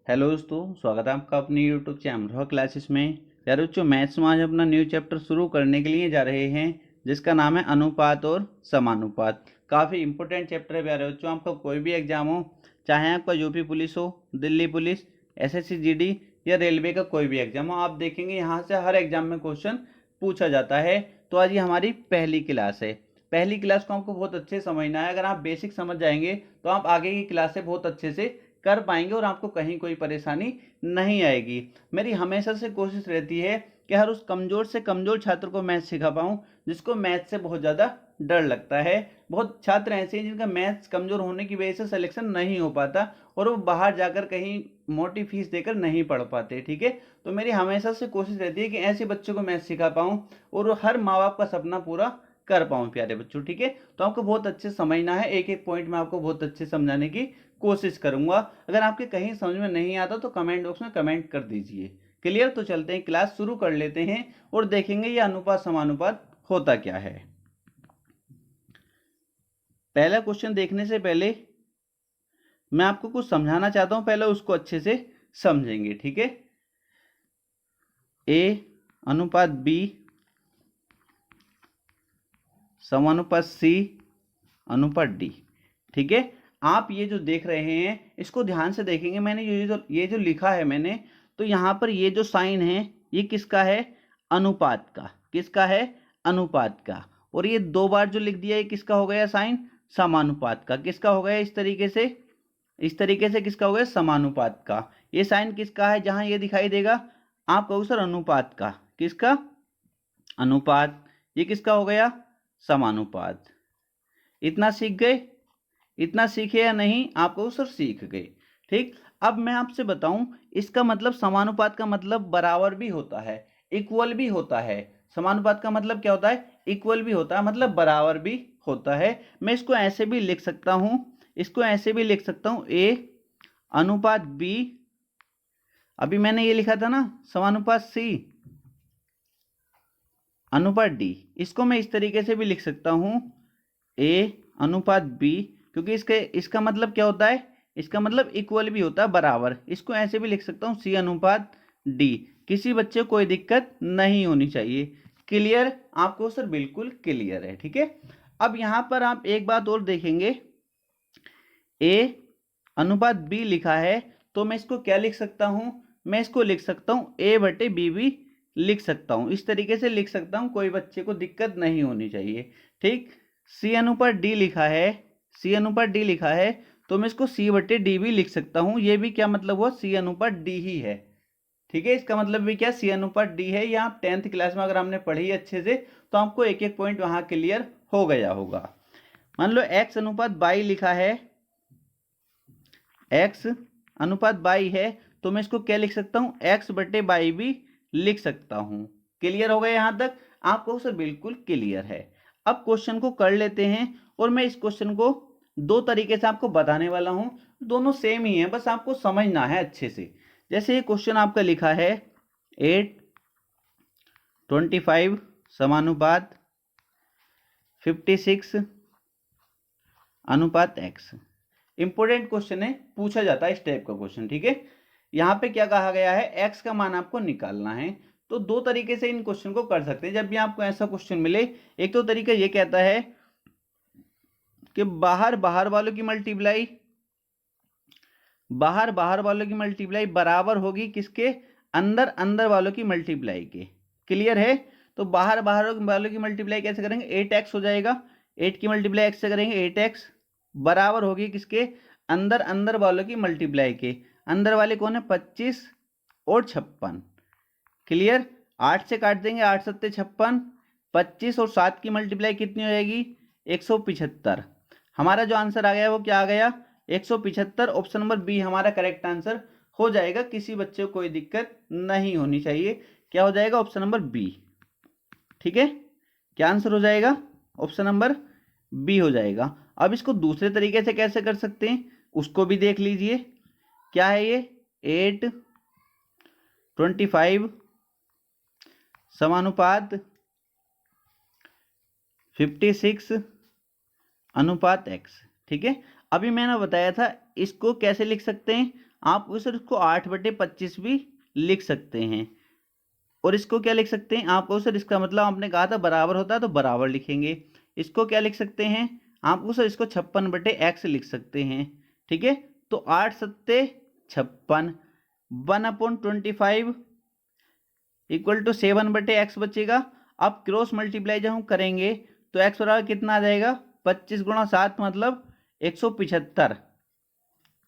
Hello दोस्तों, स्वागत है आपका अपनी यूट्यूब चैनल रॉ क्लासेस में। प्यारे बच्चों, मैथ्स में आज अपना न्यू चैप्टर शुरू करने के लिए जा रहे हैं जिसका नाम है अनुपात और समानुपात। काफ़ी इंपॉर्टेंट चैप्टर है प्यारे बच्चों। आपका कोई भी एग्जाम हो, चाहे आपका यूपी पुलिस हो, दिल्ली पुलिस, एसएससी जीडी या रेलवे का कोई भी एग्जाम हो, आप देखेंगे यहाँ से हर एग्जाम में क्वेश्चन पूछा जाता है। तो आज ये हमारी पहली क्लास है। पहली क्लास को आपको बहुत अच्छे से समझना है। अगर आप बेसिक समझ जाएंगे तो आप आगे की क्लास से बहुत अच्छे से कर पाएंगे और आपको कहीं कोई परेशानी नहीं आएगी। मेरी हमेशा से कोशिश रहती है कि हर उस कमज़ोर से कमज़ोर छात्र को मैथ सिखा पाऊँ जिसको मैथ से बहुत ज़्यादा डर लगता है। बहुत छात्र ऐसे हैं जिनका मैथ्स कमज़ोर होने की वजह से सिलेक्शन नहीं हो पाता और वो बाहर जाकर कहीं मोटी फीस देकर नहीं पढ़ पाते। ठीक है, तो मेरी हमेशा से कोशिश रहती है कि ऐसे बच्चों को मैथ सिखा पाऊँ और हर माँ बाप का सपना पूरा कर पाऊँ प्यारे बच्चों। ठीक है, तो आपको बहुत अच्छे समझना है। एक एक पॉइंट में आपको बहुत अच्छे समझाने की कोशिश करूंगा। अगर आपके कहीं समझ में नहीं आता तो कमेंट बॉक्स में कमेंट कर दीजिए। क्लियर? तो चलते हैं, क्लास शुरू कर लेते हैं और देखेंगे ये अनुपात समानुपात होता क्या है। पहला क्वेश्चन देखने से पहले मैं आपको कुछ समझाना चाहता हूं, पहले उसको अच्छे से समझेंगे। ठीक है, ए अनुपात बी समानुपात सी अनुपात डी। ठीक है, आप ये जो देख रहे हैं इसको ध्यान से देखेंगे। मैंने ये जो लिखा है मैंने, तो यहाँ पर ये जो साइन है ये किसका है? अनुपात का। किसका है? अनुपात का। और ये दो बार जो लिख दिया ये किसका हो गया साइन? समानुपात का। किसका हो गया? इस तरीके से किसका हो गया? समानुपात का। ये साइन किसका है? जहां ये दिखाई देगा आप कहोगे सर अनुपात का। किसका? अनुपात। ये किसका हो गया? समानुपात। इतना सीख गए? इतना सीखे या नहीं? आपको सर सीख गए। ठीक, अब मैं आपसे बताऊं, इसका मतलब समानुपात का मतलब बराबर भी होता है, इक्वल भी होता है। समानुपात का मतलब क्या होता है? इक्वल भी होता है, मतलब बराबर भी होता है। मैं इसको ऐसे भी लिख सकता हूं, इसको ऐसे भी लिख सकता हूं, ए अनुपात बी। अभी मैंने ये लिखा था ना समानुपात सी अनुपात डी। इसको मैं इस तरीके से भी लिख सकता हूं, ए अनुपात बी, क्योंकि इसका मतलब क्या होता है? इसका मतलब इक्वल भी होता है, बराबर। इसको ऐसे भी लिख सकता हूँ, सी अनुपात डी। किसी बच्चे को कोई दिक्कत नहीं होनी चाहिए। क्लियर? आपको सर बिल्कुल क्लियर है। ठीक है, अब यहां पर आप एक बात और देखेंगे, ए अनुपात बी लिखा है तो मैं इसको क्या लिख सकता हूं? मैं इसको लिख सकता हूं ए बटे बी भी लिख सकता हूं। इस तरीके से लिख सकता हूं, कोई बच्चे को दिक्कत नहीं होनी चाहिए। ठीक, सी अनुपात डी लिखा है, सी अनुपात डी लिखा है तो मैं इसको सी बटे डी भी लिख सकता हूं। ये भी क्या मतलब हुआ? सी अनुपात डी ही है। ठीक है, इसका मतलब भी क्या? सी अनुपात डी है। ये आप 10th क्लास में अगर हमने पढ़ी अच्छे से तो आपको एक एक पॉइंट वहां क्लियर हो गया होगा। मान लो एक्स अनुपात बाई लिखा है, एक्स अनुपात बाई है तो मैं इसको क्या लिख सकता हूं? एक्स बटे बाई भी लिख सकता हूं। क्लियर हो गया यहां तक? आपको सर बिल्कुल क्लियर है। अब क्वेश्चन को कर लेते हैं और मैं इस क्वेश्चन को दो तरीके से आपको बताने वाला हूं। दोनों सेम ही है, बस आपको समझना है अच्छे से। जैसे ये क्वेश्चन आपका लिखा है 8/25 समानुपात 56 अनुपात एक्स। इंपोर्टेंट क्वेश्चन है, पूछा जाता है इस टाइप का क्वेश्चन। ठीक है, यहाँ पे क्या कहा गया है? एक्स का मान आपको निकालना है। तो दो तरीके से इन क्वेश्चन को कर सकते हैं जब भी आपको ऐसा क्वेश्चन मिले। एक तो तरीका ये कहता है कि बाहर बाहर वालों की मल्टीप्लाई, बाहर बाहर वालों की मल्टीप्लाई बराबर होगी किसके? अंदर अंदर वालों की मल्टीप्लाई के। क्लियर है? तो बाहर बाहर वालों की मल्टीप्लाई कैसे करेंगे? 8x हो जाएगा। 8 की मल्टीप्लाई x से करेंगे, 8x बराबर होगी किसके? अंदर अंदर वालों की मल्टीप्लाई के। अंदर वाले कौन है? 25 और 56। क्लियर? 8 से काट देंगे, 8 सत्ते 56, 25 और 7 की मल्टीप्लाई कितनी हो जाएगी? 175। हमारा जो आंसर आ गया वो क्या आ गया? 175। ऑप्शन नंबर बी हमारा करेक्ट आंसर हो जाएगा। किसी बच्चे को कोई दिक्कत नहीं होनी चाहिए। क्या हो जाएगा? Option number B. ठीक है, क्या आंसर हो जाएगा? ऑप्शन नंबर बी हो जाएगा। अब इसको दूसरे तरीके से कैसे कर सकते हैं उसको भी देख लीजिए। क्या है ये? 8/25 समानुपात 56 अनुपात x। ठीक है, अभी मैंने बताया था इसको कैसे लिख सकते हैं? आप सर इसको 8/25 भी लिख सकते हैं। और इसको क्या लिख सकते हैं, आपको सर इसका मतलब आपने कहा था बराबर होता है तो बराबर लिखेंगे। इसको क्या लिख सकते हैं, आपको सर इसको 56/x लिख सकते हैं। ठीक है, तो 8 सत्ते 56, 1/25 इक्वल टू 7/x बचेगा। अब क्रॉस मल्टीप्लाई जब हम करेंगे तो x बराबर कितना आ जाएगा, 25 × 7 मतलब 175।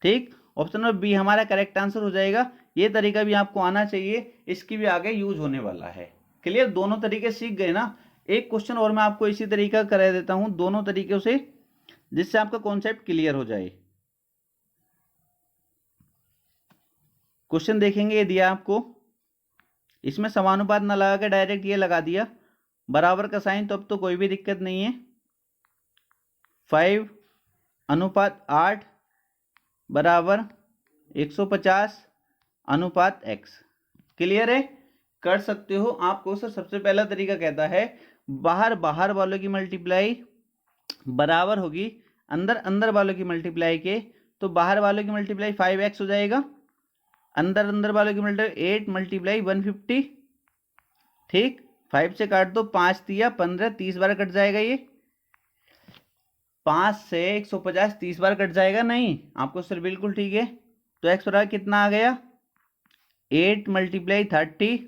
ठीक, ऑप्शन नंबर बी हमारा करेक्ट आंसर हो जाएगा। ये तरीका भी आपको आना चाहिए, इसकी भी आगे यूज होने वाला है। क्लियर, दोनों तरीके सीख गए ना। एक क्वेश्चन और मैं आपको इसी तरीका करा देता हूं दोनों तरीकों से, जिससे आपका कॉन्सेप्ट क्लियर हो जाए। क्वेश्चन देखेंगे, ये दिया आपको, इसमें समानुपात ना लगा के डायरेक्ट ये लगा दिया बराबर का साइन, तो अब तो कोई भी दिक्कत नहीं है। 5:8 बराबर 150:x। क्लियर है, कर सकते हो। आपको सर सबसे पहला तरीका कहता है बाहर बाहर वालों की मल्टीप्लाई बराबर होगी अंदर अंदर वालों की मल्टीप्लाई के, तो बाहर वालों की मल्टीप्लाई 5x हो जाएगा, अंदर अंदर वालों की मल्टीप्लाई 8 × 150। ठीक, 5 से काट दो, 5 × 15, 30 बार कट जाएगा। ये 5 से 150 30 बार कट जाएगा, नहीं आपको सर बिल्कुल ठीक है। तो x बराबर कितना आ गया, 8 × 30,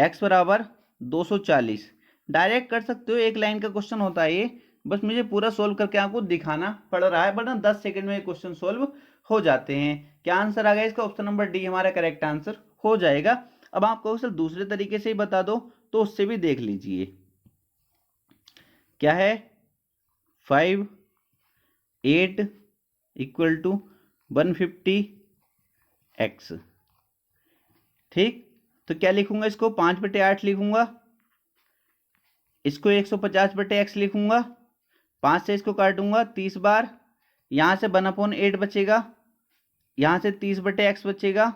x बराबर 240। डायरेक्ट कर सकते हो, एक लाइन का क्वेश्चन होता है ये, बस मुझे पूरा सोल्व करके आपको दिखाना पड़ रहा है, वरना 10 सेकंड में क्वेश्चन सोल्व हो जाते हैं। क्या आंसर आ गया इसका, ऑप्शन नंबर डी हमारा करेक्ट आंसर हो जाएगा। अब आपको सर दूसरे तरीके से ही बता दो तो उससे भी देख लीजिए। क्या है, 5:8 = 150x। ठीक, तो क्या लिखूंगा, इसको 5/8 लिखूंगा, इसको 150/x लिखूंगा, 5 से इसको काटूंगा 30 बार, यहां से 1/8 बचेगा, यहां से 30/x बचेगा,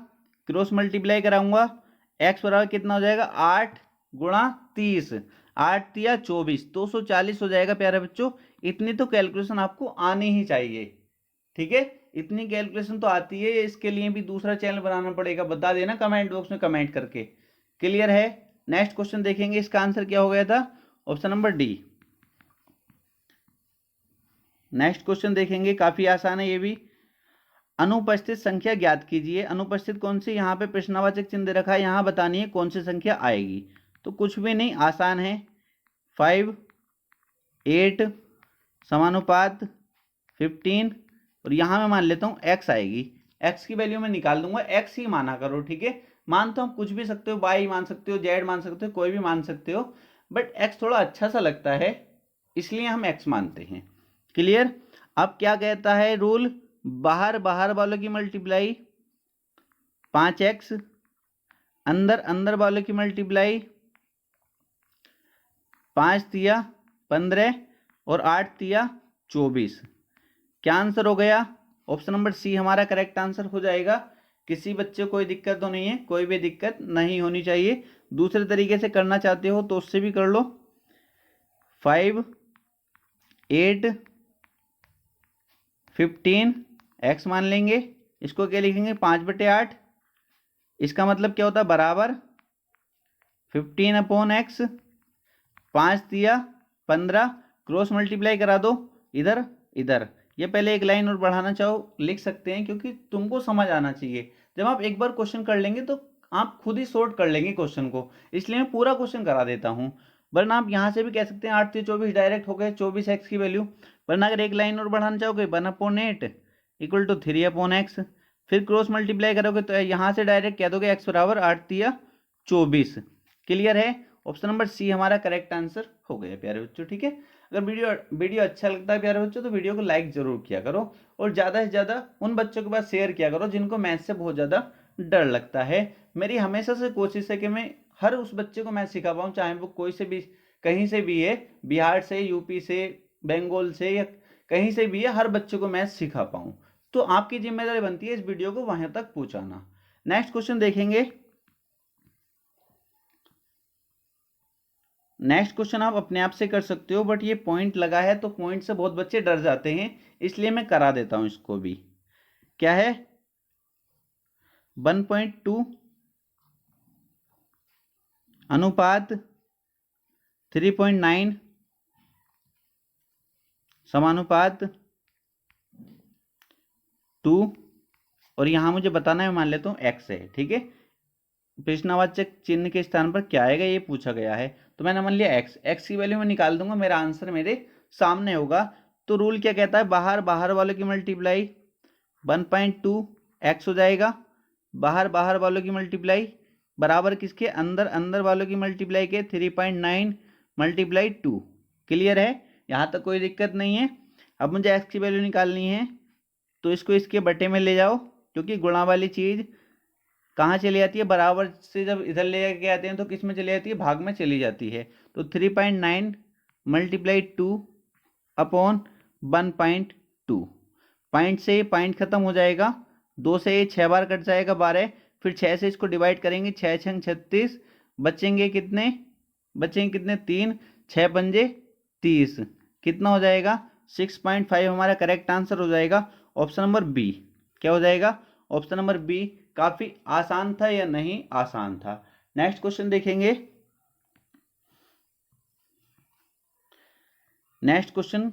क्रॉस मल्टीप्लाई कराऊंगा, x बराबर कितना हो जाएगा, 8 × 30, 8 × 24, 240 हो जाएगा प्यारे बच्चों। इतनी तो कैलकुलेशन आपको आनी ही चाहिए। ठीक है, इतनी कैलकुलेशन तो आती है, इसके लिए भी दूसरा चैनल बनाना पड़ेगा, बता देना कमेंट बॉक्स में कमेंट करके। क्लियर है, नेक्स्ट क्वेश्चन देखेंगे, इसका आंसर क्या हो गया था, option number D. Next question देखेंगे, काफी आसान है ये भी। अनुपस्थित संख्या ज्ञात कीजिए। अनुपस्थित कौन सी, यहाँ पे प्रश्नवाचक चिन्ह दे रखा है, यहाँ बतानी है कौन सी संख्या आएगी। तो कुछ भी नहीं, आसान है। 5:8 समानुपात 15, और यहाँ मैं मान लेता हूँ x आएगी। x की वैल्यू मैं निकाल दूंगा, x ही माना करो। ठीक है, मान तो हम कुछ भी सकते हो, y मान सकते हो, z मान सकते हो, कोई भी मान सकते हो, बट x थोड़ा अच्छा सा लगता है, इसलिए हम x मानते हैं। क्लियर, अब क्या कहता है रूल, बाहर बाहर वालों की मल्टीप्लाई 5x, अंदर अंदर वालों की मल्टीप्लाई 5 × 15 और 8 × 24। क्या आंसर हो गया, ऑप्शन नंबर सी हमारा करेक्ट आंसर हो जाएगा। किसी बच्चे को कोई दिक्कत तो नहीं है, कोई भी दिक्कत नहीं होनी चाहिए। दूसरे तरीके से करना चाहते हो तो उससे भी कर लो। 5:8 15 x मान लेंगे, इसको क्या लिखेंगे, 5/8। इसका मतलब क्या होता है, बराबर 15/x, 5 × 15, क्रॉस मल्टीप्लाई करा दो इधर इधर। ये पहले एक लाइन और बढ़ाना चाहो लिख सकते हैं, क्योंकि तुमको समझ आना चाहिए। जब आप एक बार क्वेश्चन कर लेंगे तो आप खुद ही सॉर्ट कर लेंगे क्वेश्चन को, इसलिए मैं पूरा क्वेश्चन करा देता हूँ। वरना आप यहाँ से भी कह सकते हैं 8 × 24 डायरेक्ट हो गए 24x की वैल्यू। वरना अगर एक लाइन और बढ़ाना चाहोगे 1/8 = 3/x, फिर क्रॉस मल्टीप्लाई करोगे तो यहाँ से डायरेक्ट कह दोगे x बराबर 8 × 24। क्लियर है, ऑप्शन नंबर सी हमारा करेक्ट आंसर हो गया प्यारे बच्चों। ठीक है, अगर वीडियो अच्छा लगता है प्यारे बच्चों तो वीडियो को लाइक जरूर किया करो, और ज़्यादा से ज़्यादा उन बच्चों के पास शेयर किया करो जिनको मैथ से बहुत ज़्यादा डर लगता है। मेरी हमेशा से कोशिश है कि मैं हर उस बच्चे को मैथ सिखा पाऊँ, चाहे वो कोई से भी कहीं से भी है, बिहार से, यूपी से, बंगाल से, या कहीं से भी है, हर बच्चे को मैथ सिखा पाऊँ। तो आपकी जिम्मेदारी बनती है इस वीडियो को वहां तक पहुंचाना। नेक्स्ट क्वेश्चन देखेंगे। नेक्स्ट क्वेश्चन आप अपने आप से कर सकते हो, बट ये पॉइंट लगा है तो पॉइंट से बहुत बच्चे डर जाते हैं, इसलिए मैं करा देता हूं इसको भी। क्या है, 1.2 अनुपात 3.9 समानुपात 2, और यहाँ मुझे बताना है, मान लेता हूँ x है, ठीक है। प्रश्नवाचक चिन्ह के स्थान पर क्या आएगा ये पूछा गया है, तो मैंने मान लिया x की वैल्यू मैं निकाल दूंगा, मेरा आंसर मेरे सामने होगा। तो रूल क्या कहता है, बाहर बाहर वालों की मल्टीप्लाई 1.2 x हो जाएगा, बाहर बाहर वालों की मल्टीप्लाई बराबर किसके, अंदर अंदर वालों की मल्टीप्लाई के 3.9 मल्टीप्लाई 2। क्लियर है, यहाँ तक कोई दिक्कत नहीं है। अब मुझे x की वैल्यू निकालनी है, तो इसको इसके बटे में ले जाओ, क्योंकि गुणा वाली चीज कहाँ चली जाती है, बराबर से जब इधर ले के आते हैं तो किस में चली जाती है, भाग में चली जाती है। तो 3.9 मल्टीप्लाई 2 अपॉन 1.2, पॉइंट से पॉइंट खत्म हो जाएगा, 2 से ये 6 बार कट जाएगा 12, फिर 6 से इसको डिवाइड करेंगे, 6 छंग 36, बचेंगे कितने, 3, 6 पंजे 30, कितना हो जाएगा 6.5 हमारा करेक्ट आंसर हो जाएगा। ऑप्शन नंबर बी क्या हो जाएगा, ऑप्शन नंबर बी। काफी आसान था या नहीं, आसान था। नेक्स्ट क्वेश्चन देखेंगे। नेक्स्ट क्वेश्चन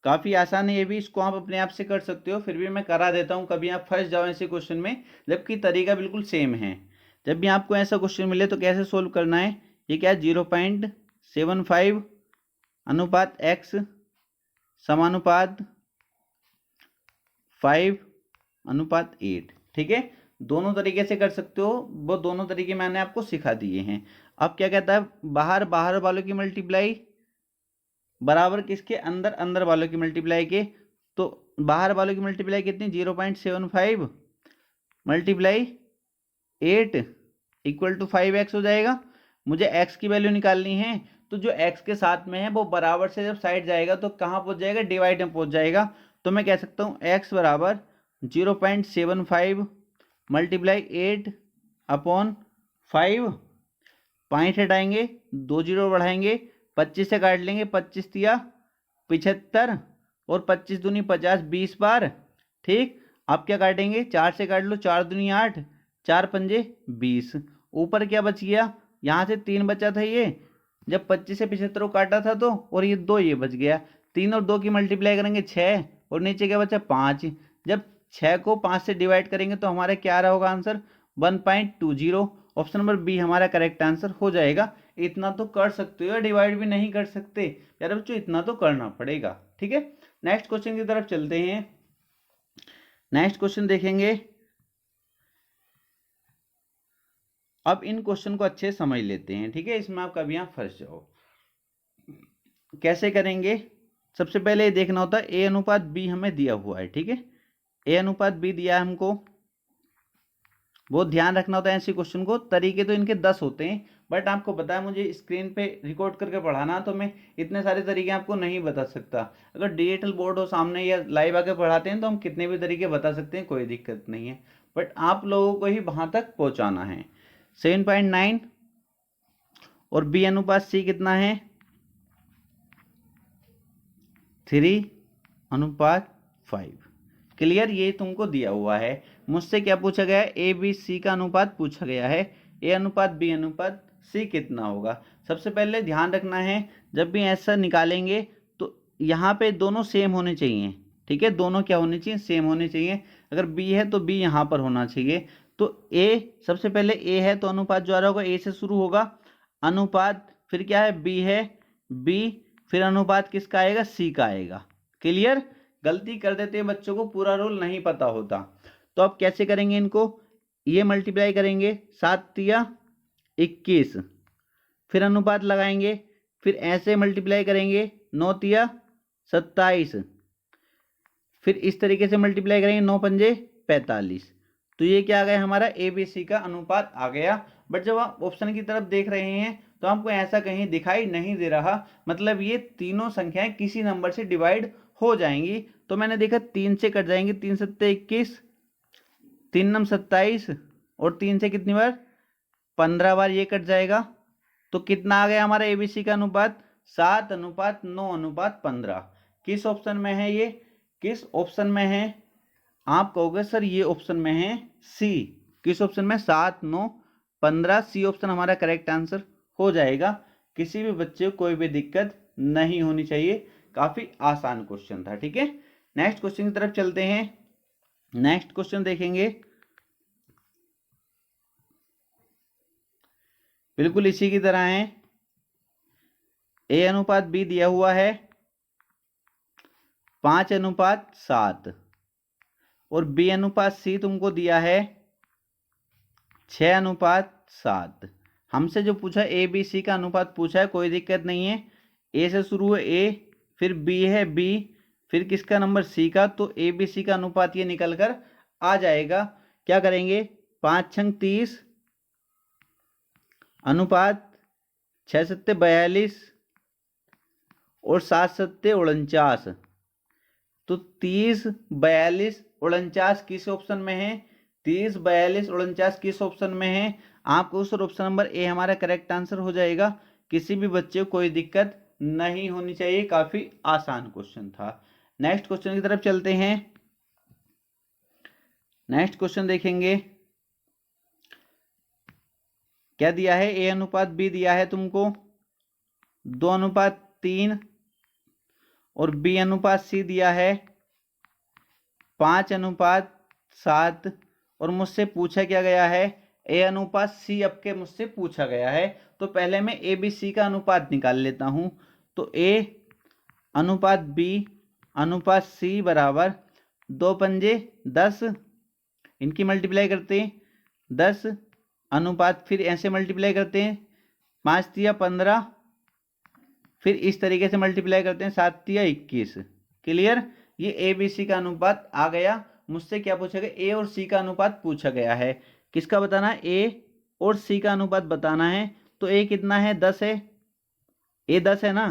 काफी आसान है ये भी, इसको आप अपने आप से कर सकते हो, फिर भी मैं करा देता हूं, कभी आप फंस जाओ ऐसे क्वेश्चन में, जबकि तरीका बिल्कुल सेम है। जब भी आपको ऐसा क्वेश्चन मिले तो कैसे सोल्व करना है, ये क्या है 0.75 अनुपात x समानुपात 5 अनुपात 8, ठीक है। दोनों तरीके से कर सकते हो, वो दोनों तरीके मैंने आपको सिखा दिए हैं। अब क्या कहता है, बाहर बाहर वालों की मल्टीप्लाई बराबर किसके, अंदर अंदर वालों की मल्टीप्लाई के। तो बाहर वालों की मल्टीप्लाई कितनी, 0.75 मल्टीप्लाई 8 इक्वल टू 5x हो जाएगा। मुझे x की वैल्यू निकालनी है, तो जो x के साथ में है वो बराबर से जब साइड जाएगा तो कहाँ पहुंच जाएगा, डिवाइड में पहुंच जाएगा। तो मैं कह सकता हूँ x बराबर 0.75 मल्टीप्लाई 8 अपॉन 5, पॉइंट हटाएंगे, 2 जीरो बढ़ाएंगे, 25 से काट लेंगे, 25 दिया 75, और 25 दूनी 50, 20 बार, ठीक। अब क्या काटेंगे, 4 से काट लो, 4 दूनी 8, 4 पंजे 20, ऊपर क्या बच गया, यहाँ से 3 बचा था ये, जब 25 से 75 को काटा था तो, और ये 2 ये बच गया, 3 और 2 की मल्टीप्लाई करेंगे 6, और नीचे क्या बचा 5, जब 6 को 5 से डिवाइड करेंगे तो हमारा क्या आ रहा होगा आंसर 1.20। ऑप्शन नंबर बी हमारा करेक्ट आंसर हो जाएगा। इतना तो कर सकते हो, डिवाइड भी नहीं कर सकते यार बच्चों, इतना तो करना पड़ेगा, ठीक है। नेक्स्ट क्वेश्चन की तरफ चलते हैं। नेक्स्ट क्वेश्चन देखेंगे। अब इन क्वेश्चन को अच्छे समझ लेते हैं, ठीक है, इसमें आप कभी यहाँ फंस जाओ। कैसे करेंगे, सबसे पहले ये देखना होता है ए अनुपात बी हमें दिया हुआ है, ठीक है, ए अनुपात बी दिया है हमको, बहुत ध्यान रखना होता है ऐसे क्वेश्चन को। तरीके तो इनके 10 होते हैं, बट आपको पता है मुझे स्क्रीन पे रिकॉर्ड करके पढ़ाना, तो मैं इतने सारे तरीके आपको नहीं बता सकता। अगर डिजिटल बोर्ड हो सामने या लाइव आके पढ़ाते हैं तो हम कितने भी तरीके बता सकते हैं, कोई दिक्कत नहीं है, बट आप लोगों को ही वहां तक पहुंचाना है। 7.9 और बी अनुपात सी कितना है 3 अनुपात 5। क्लियर, ये तुमको दिया हुआ है। मुझसे क्या पूछा गया है, ए बी सी का अनुपात पूछा गया है, ए अनुपात बी अनुपात सी कितना होगा। सबसे पहले ध्यान रखना है, जब भी ऐसा निकालेंगे तो यहाँ पे दोनों सेम होने चाहिए, ठीक है, दोनों क्या होने चाहिए, सेम होने चाहिए। अगर बी है तो बी यहाँ पर होना चाहिए। तो ए, सबसे पहले ए है तो अनुपात जो आ रहा होगा ए से शुरू होगा, अनुपात फिर क्या है बी है, बी फिर अनुपात किसका आएगा, सी का आएगा। क्लियर, गलती कर देते हैं बच्चों को पूरा रूल नहीं पता होता। तो अब कैसे करेंगे इनको, ये मल्टीप्लाई करेंगे, 7 तिया 21, फिर अनुपात लगाएंगे, फिर ऐसे मल्टीप्लाई करेंगे, 9 तिया 27, फिर इस तरीके से मल्टीप्लाई करेंगे, 9 पंजे 45। तो ये क्या आ गया हमारा ए बी सी का अनुपात आ गया। बट जब आप ऑप्शन की तरफ देख रहे हैं तो हमको ऐसा कहीं दिखाई नहीं दे रहा, मतलब ये तीनों संख्याएं किसी नंबर से डिवाइड हो जाएंगी। तो मैंने देखा 3 से कट जाएंगे, 3 सत्ते 21, 3 नम 27, और 3 से कितनी बार 15 बार ये कट जाएगा। तो कितना आ गया हमारा एबीसी का अनुपात 7 अनुपात 9 अनुपात 15। किस ऑप्शन में है ये, किस ऑप्शन में है, आप कहोगे सर ये ऑप्शन में है सी, किस ऑप्शन में? 7, 9, 15। सी ऑप्शन हमारा करेक्ट आंसर हो जाएगा। किसी भी बच्चे को कोई भी दिक्कत नहीं होनी चाहिए। काफी आसान क्वेश्चन था। ठीक है, नेक्स्ट क्वेश्चन की तरफ चलते हैं। नेक्स्ट क्वेश्चन देखेंगे, बिल्कुल इसी की तरह है। A/B दिया हुआ है 5:7 और B/C तुमको दिया है 6:7। हमसे जो पूछा ABC का अनुपात पूछा है, कोई दिक्कत नहीं है। A से शुरू है A, फिर B है B, फिर किसका नंबर C का, तो ABC का अनुपात ये निकल कर आ जाएगा। क्या करेंगे? 5 छंग 30 अनुपात 6 सत्ते 42 और 7 सत्ते 49। तो 30, 42, 49 किस ऑप्शन में है? 30, 42, 49 किस ऑप्शन में है? आपको सर ऑप्शन नंबर ए हमारा करेक्ट आंसर हो जाएगा। किसी भी बच्चे को कोई दिक्कत नहीं होनी चाहिए। काफी आसान क्वेश्चन था। नेक्स्ट क्वेश्चन की तरफ चलते हैं। नेक्स्ट क्वेश्चन देखेंगे, क्या दिया है? A/B दिया है तुमको 2:3 और B/C दिया है 5:7 और मुझसे पूछा क्या गया है? A/C आपके मुझसे पूछा गया है। तो पहले मैं ABC का अनुपात निकाल लेता हूं। तो A/B/C बराबर 2 पंजे 10, इनकी मल्टीप्लाई करते हैं 10 अनुपात, फिर ऐसे मल्टीप्लाई करते हैं 5 तिया 15, फिर इस तरीके से मल्टीप्लाई करते हैं 7 तिया 21। क्लियर? ये ABC का अनुपात आ गया। मुझसे क्या पूछा गया? A और C का अनुपात पूछा गया है। किसका बताना है? A और C का अनुपात बताना है। तो A कितना है? 10 है। A 10 है ना,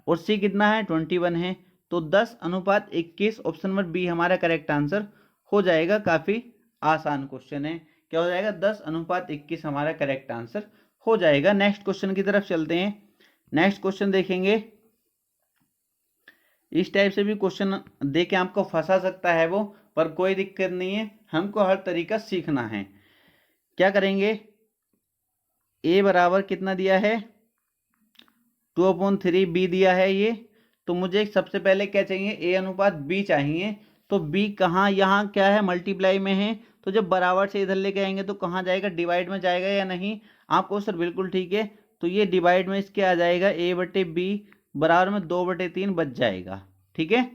और C कितना है? 21 है। तो 10:21 ऑप्शन नंबर बी हमारा करेक्ट आंसर हो जाएगा। काफी आसान क्वेश्चन है। क्या हो जाएगा? 10:21 हमारा करेक्ट आंसर हो जाएगा। नेक्स्ट क्वेश्चन की तरफ चलते हैं। नेक्स्ट क्वेश्चन देखेंगे। इस टाइप से भी क्वेश्चन दे के आपको फंसा सकता है वो, पर कोई दिक्कत नहीं है। हमको हर तरीका सीखना है। क्या करेंगे? A बराबर कितना दिया है? 2/3 B दिया है ये। तो मुझे सबसे पहले क्या चाहिए? A/B चाहिए। तो B कहाँ? यहाँ क्या है? मल्टीप्लाई में है। तो जब बराबर से इधर लेके आएंगे तो कहाँ जाएगा? डिवाइड में जाएगा या नहीं? आपको सर बिल्कुल ठीक है। तो ये डिवाइड में इसके आ जाएगा A/B बराबर में 2/3 बच जाएगा। ठीक है,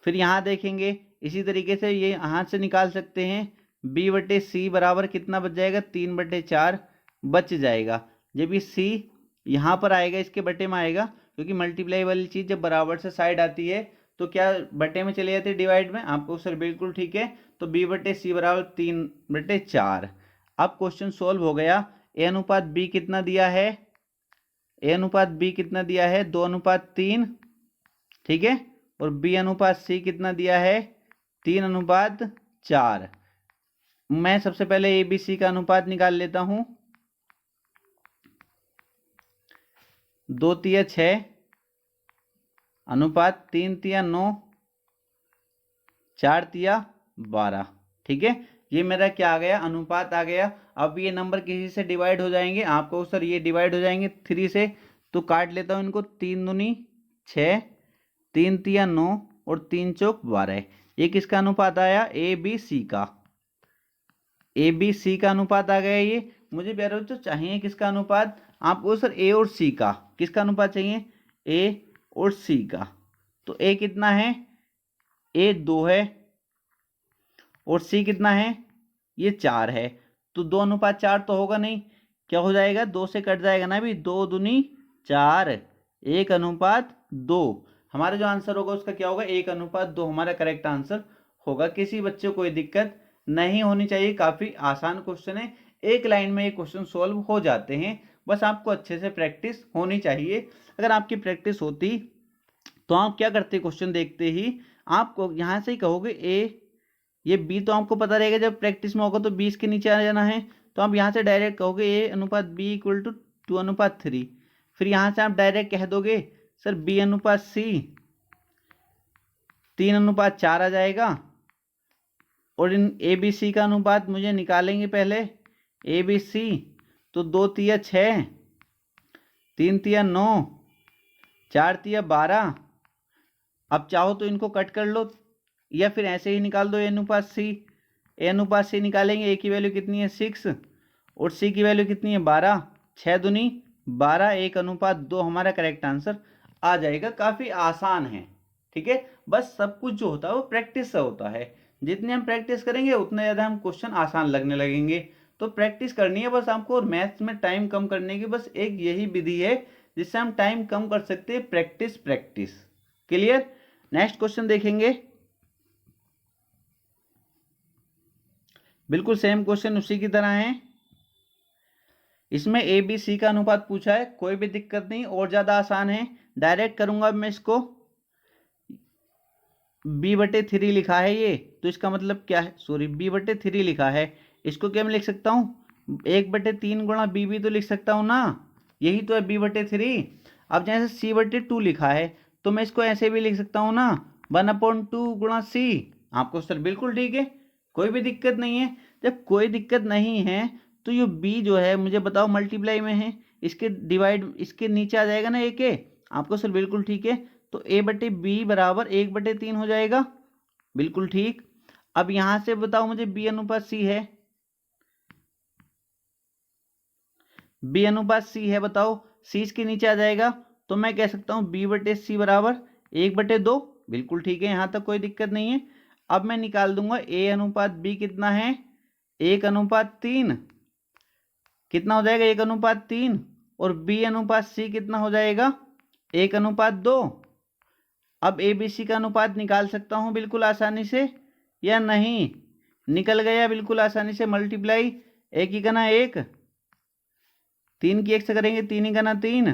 फिर यहाँ देखेंगे इसी तरीके से ये हाथ से निकाल सकते हैं। B/C बराबर कितना बच जाएगा? 3/4 बच जाएगा। जब ये C यहाँ पर आएगा, इसके बटे में आएगा, क्योंकि मल्टीप्लाई वाली चीज जब बराबर से साइड आती है तो क्या बटे में चले जाते हैं? डिवाइड में। आपको सर बिल्कुल ठीक है। तो B/C बराबर 3/4। अब क्वेश्चन सोल्व हो गया। A/B कितना दिया है? A/B कितना दिया है? 2:3। ठीक है, और B/C कितना दिया है? 3:4। मैं सबसे पहले ABC का अनुपात निकाल लेता हूं। 2 तिया 6 अनुपात 3 तिया 9, 4 तिया 12। ठीक है, ये मेरा क्या आ गया? अनुपात आ गया। अब ये नंबर किसी से डिवाइड हो जाएंगे। आपको सर ये डिवाइड हो जाएंगे 3 से, तो काट लेता हूं इनको। 3 दूनी 6, 3 तिया 9 और 3 चौक 12। ये किसका अनुपात आया? ABC का। ABC का अनुपात आ गया ये। मुझे प्यारे बच्चों चाहिए किसका अनुपात? आपको सर A और C का। किसका अनुपात चाहिए? A और C का। तो A कितना है? A 2 है और C कितना है? ये 4 है। तो 2:4 तो होगा नहीं। क्या हो जाएगा? 2 से कट जाएगा ना भी। 2 दूनी 4, 1:2। हमारा जो आंसर होगा उसका क्या होगा? 1:2 हमारा करेक्ट आंसर होगा। किसी बच्चे को कोई दिक्कत नहीं होनी चाहिए। काफी आसान क्वेश्चन है। एक लाइन में ये क्वेश्चन सोल्व हो जाते हैं। बस आपको अच्छे से प्रैक्टिस होनी चाहिए। अगर आपकी प्रैक्टिस होती तो आप क्या करते? क्वेश्चन देखते ही आपको यहां से ही कहोगे ये B तो आपको पता रहेगा। जब प्रैक्टिस में होगा तो 20 के नीचे आ जाना है। तो आप यहाँ से डायरेक्ट कहोगे A/B = 2:3। फिर यहाँ से आप डायरेक्ट कह दोगे सर B/C 3:4 आ जाएगा। और इन ए बी सी का अनुपात मुझे निकालेंगे पहले। ए बी सी तो 2 तिया 6, 3 तिया 9, 4 तिया 12। अब चाहो तो इनको कट कर लो या फिर ऐसे ही निकाल दो ए अनुपात सी। ए अनुपात सी निकालेंगे, ए की वैल्यू कितनी है 6 और सी की वैल्यू कितनी है 12। 6 दूनी 12, 1:2 हमारा करेक्ट आंसर आ जाएगा। काफ़ी आसान है, ठीक है। बस सब कुछ जो होता है वो प्रैक्टिस से होता है। जितने हम प्रैक्टिस करेंगे उतने ज़्यादा हम क्वेश्चन आसान लगने लगेंगे। तो प्रैक्टिस करनी है बस आपको, और मैथ्स में टाइम कम करने की बस एक यही विधि है जिससे हम टाइम कम कर सकते हैं। Practice practice. Clear. Next question देखेंगे। बिल्कुल सेम क्वेश्चन उसी की तरह है। इसमें ए बी सी का अनुपात पूछा है, कोई भी दिक्कत नहीं, और ज़्यादा आसान है। डायरेक्ट करूंगा मैं इसको। b/3 लिखा है ये, तो इसका मतलब क्या है, सॉरी b/3 लिखा है, इसको क्या मैं लिख सकता हूँ 1/3 गुणा b भी तो लिख सकता हूँ ना, यही तो है b/3। अब जैसे c/2 लिखा है तो मैं इसको ऐसे भी लिख सकता हूँ ना 1/2 गुणा c। आपको सर बिल्कुल ठीक है, कोई भी दिक्कत नहीं है। जब कोई दिक्कत नहीं है तो ये b जो है मुझे बताओ मल्टीप्लाई में है, इसके डिवाइड इसके नीचे आ जाएगा ना एक ए। आपको सर बिल्कुल ठीक है, तो a/b बराबर 1/3 हो जाएगा। बिल्कुल ठीक। अब यहां से बताओ मुझे b अनुपात c है, b अनुपात c है, बताओ c इसके नीचे आ जाएगा, तो मैं कह सकता हूं b/c बराबर 1/2। बिल्कुल ठीक है, यहां तक कोई दिक्कत नहीं है। अब मैं निकाल दूंगा a अनुपात b कितना है 1:3, कितना हो जाएगा 1:3, और b अनुपात c कितना हो जाएगा 1:2। अब ए बी सी का अनुपात निकाल सकता हूं बिल्कुल आसानी से या नहीं, निकल गया बिल्कुल आसानी से। मल्टीप्लाई, एक ही गना 1, 3 की 1 से करेंगे 3 ही गना 3,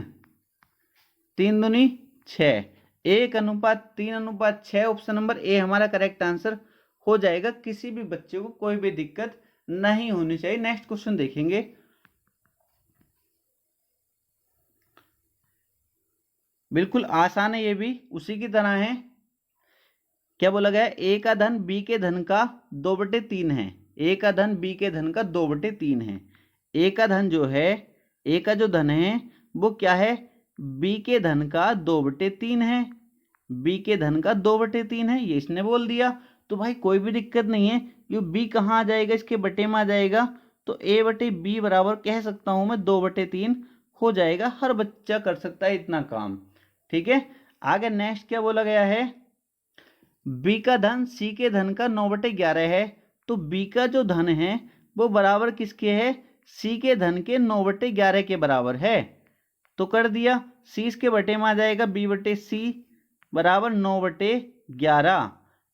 3 दूनी 6, 1:3:6। ऑप्शन नंबर ए हमारा करेक्ट आंसर हो जाएगा। किसी भी बच्चे को कोई भी दिक्कत नहीं होनी चाहिए। नेक्स्ट क्वेश्चन देखेंगे। बिल्कुल आसान है, ये भी उसी की तरह है। क्या बोला गया, ए का धन बी के धन का 2/3 है। ए का धन बी के धन का 2/3 है। ए का धन जो है, ए का जो धन है वो क्या है, बी के धन का 2/3 है। बी के धन का 2/3 है, ये इसने बोल दिया। तो भाई कोई भी दिक्कत नहीं है, ये बी कहाँ आ जाएगा, इसके बटे में आ जाएगा। तो a/b बराबर कह सकता हूं मैं 2/3 हो जाएगा। हर बच्चा कर सकता है इतना काम, ठीक है। आगे नेक्स्ट क्या बोला गया है, b का धन c के धन का 9/11 है। तो b का जो धन है वो बराबर किसके है, c के धन के 9/11 के बराबर है। तो कर दिया, c इसके बटे में आ जाएगा b/c बराबर 9/11।